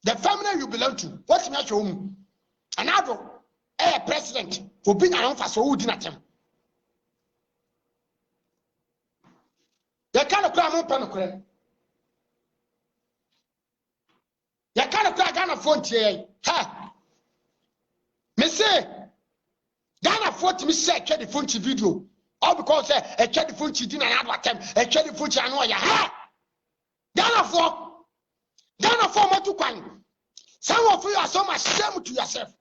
The family you belong to, what's my home? Another a president for being around for so who didn't him. You can't cry more penocre. You can't cry Ghana phone here. Ha! Me say Ghana phone me say check the phone video. All because a check the phone didn't have attempt, a check the phone I know ya. Ha! Ghana phone more to coin. Some of you are so much shame to yourself.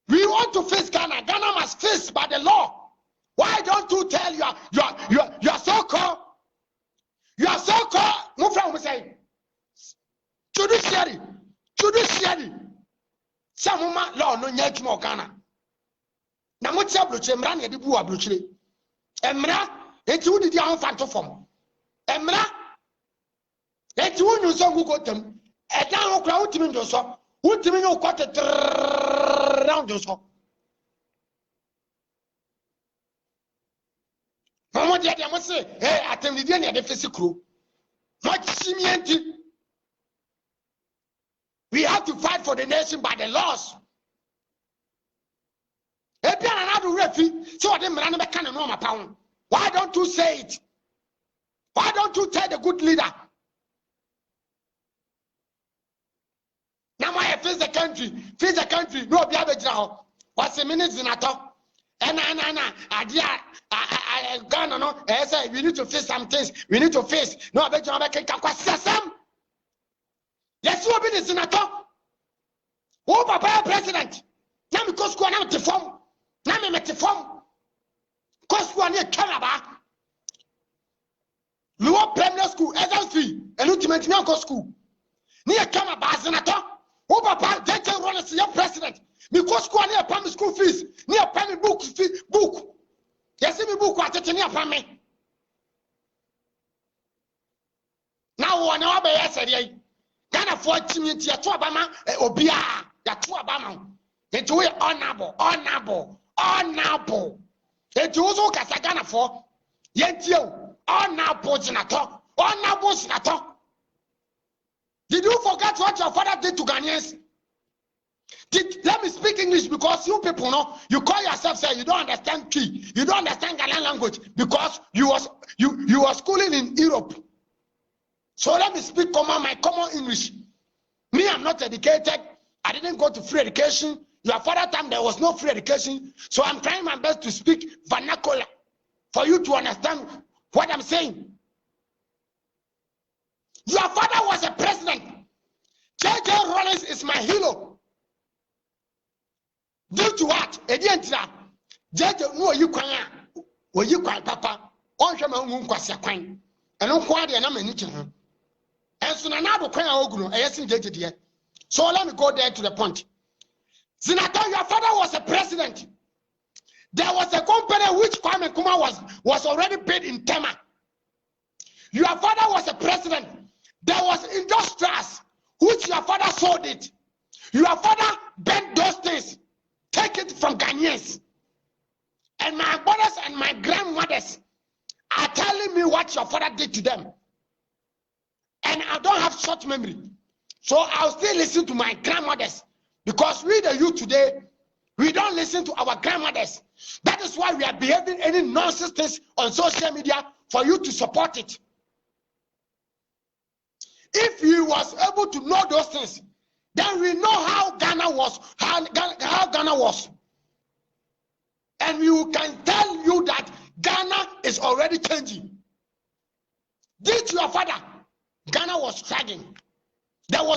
We want to face Ghana. Ghana must face by the law. Why don't you tell your so-called, no friend will say, judiciary, some law no nyet mo Ghana. Na mo tia bloche mra na de bu ablochire. Emra enti wudi dia ho fanto fom. Emra enti wonu so gugotam. Edan ho kra wutimi ndo so. Wutimi no kwate round so. Mama dia dia mo say, "Hey, atem dia na de physical." Not simienti. We have to fight for the nation by the laws. Why don't you say it? Why don't you tell the good leader? Now I face the country. No, be able to. What's a minute in a talk? And Ghana, no, I say we need to face some things. We need to face. No, I bet you some. Yes, you have been in a talk. Oh, Papa, President. Now, because you are not the form. Now, I'm at the form. Because you are near Canada. You want primary school, SLC, and ultimately medical school. Near Canada, Senator. Oh, Papa, they run as your president. Because you are near primary school fees, near primary book. Yes, me book what it's near primary. Now, one hour by yesterday. Ghana for community ya Obama obia ya Obama it we honorable it also kasa Ghana for yentio honorable senator. Did you forget what your father did to Ghanaians? Let me speak English because you people know you call yourself say you don't understand Twi, you don't understand Ghanaian language because you was schooling in Europe. So let me speak my common English. Me, I'm not educated. I didn't go to free education. Your father time there was no free education. So I'm trying my best to speak vernacular for you to understand what I'm saying. Your father was a president. J.J. Rollins is my hero. Due to what? J.J. no you kwan papa. On shama kwasya kwan. Eno kwa de na mani kire. So let me go there to the point. Senator, your father was a president. There was a company which Kwame Nkrumah was already paid in Tema. Your father was a president. There was industrials which your father sold it. Your father bent those things. Take it from Ghanaians. And my brothers and my grandmothers are telling me what your father did to them. And I don't have short memory. So I'll still listen to my grandmothers. Because we the youth today, we don't listen to our grandmothers. That is why we are behaving any nonsense things on social media for you to support it. If you was able to know those things, then we know how Ghana was, how Ghana was. And we can tell you that Ghana is already changing. Did your father? Ghana was struggling. There was